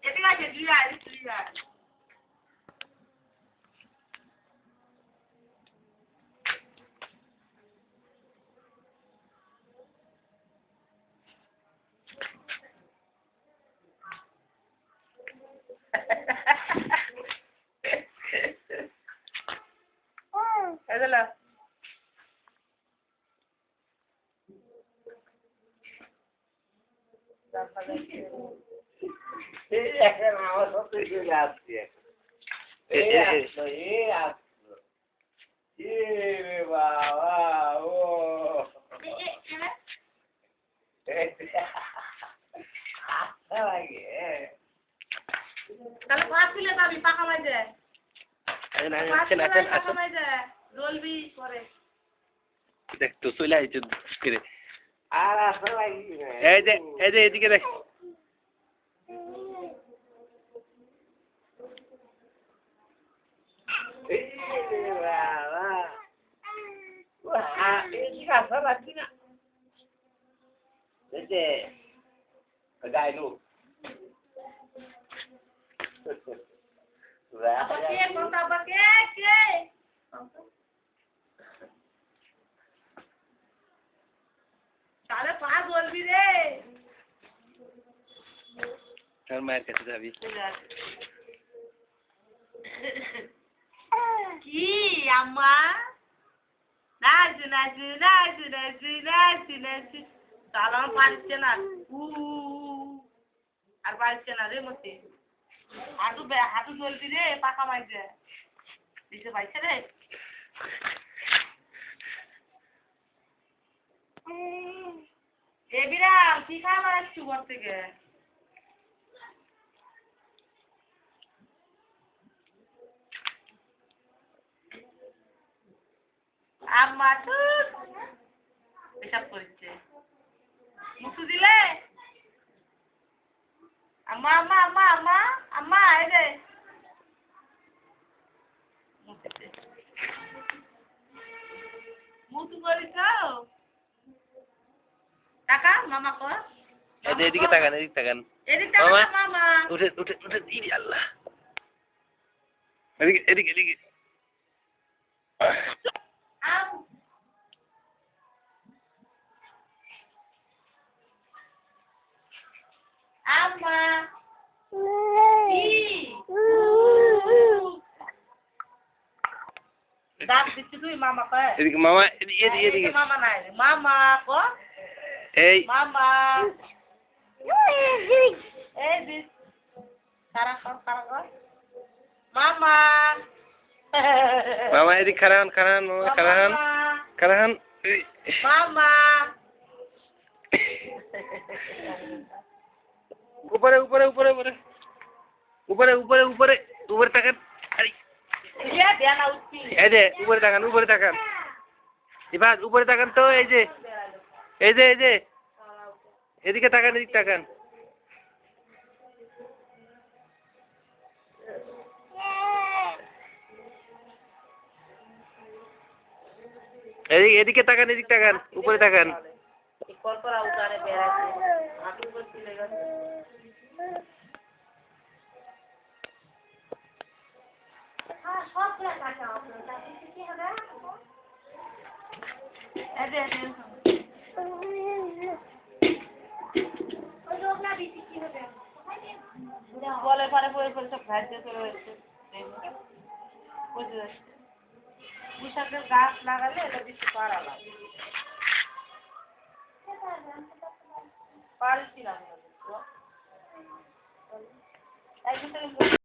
এদিকে আছে তুই আয় এদলা এই এখন আমার সাথে চলে আসছে বাবা ও তাহলে পাঁচলে পাবি পাকা মাইজে পাকা মাইজে জ্বলবি পরে দেখ তো চলে আইছে করে আর আসা লাগি এই যে এদিকে দেখ বাবা এই আসা লাগি না দেখে গাইলো কে কোনটা কে তাহলে পা জ্বলবি রে তোর মায়ের কাছে যাবি কি আম্মা নাচু নাচু নাচু নাচু নাচু নাচু তাহলে আমার পারছে না আর পারছে না রে মতে হাঁটু জ্বলবি রে পাকা মাইছে দিতে পাইছে রে এ বিরাম কি খাবার আসছু ঘর থেকে আম্মা তো পেশাব করছে মুছু দিলে আম্মা আম্মা আম্মা আম্মা আম্মা এই রে মুছু করিস টাকা মামা কর এদিকে তাকান এদিক টাকা মামা উঠে ইরে আল্লাহ এদিকে আম্মা ডাক দিচ্ছি তুই মামা কয় এদিকে মামা এদিকে মামা নাই মামা ক এই মামা এই দিস কারা কর মামা মামা এদিকে খারান মামা খারান মামা উপরে তাকান আরে ইয়া দেনা উঠছি এই যে উপরে তাকান এবার উপরে তাকান তো এই যে এদিকে তাকান এদিকে তাকান উপরে তাকান কলকরা উতারে বেড়াচ্ছে আমি বলছি লেগেছে সব কাটা আপনার কাছে কি হবে এদে ওই লোকটা দিছি কি হবে বলে পরে সব খাইতে চলে যাচ্ছে বুঝতে বিশালের গাছ লাগালে এটা বেশি পারা লাগে পারছি না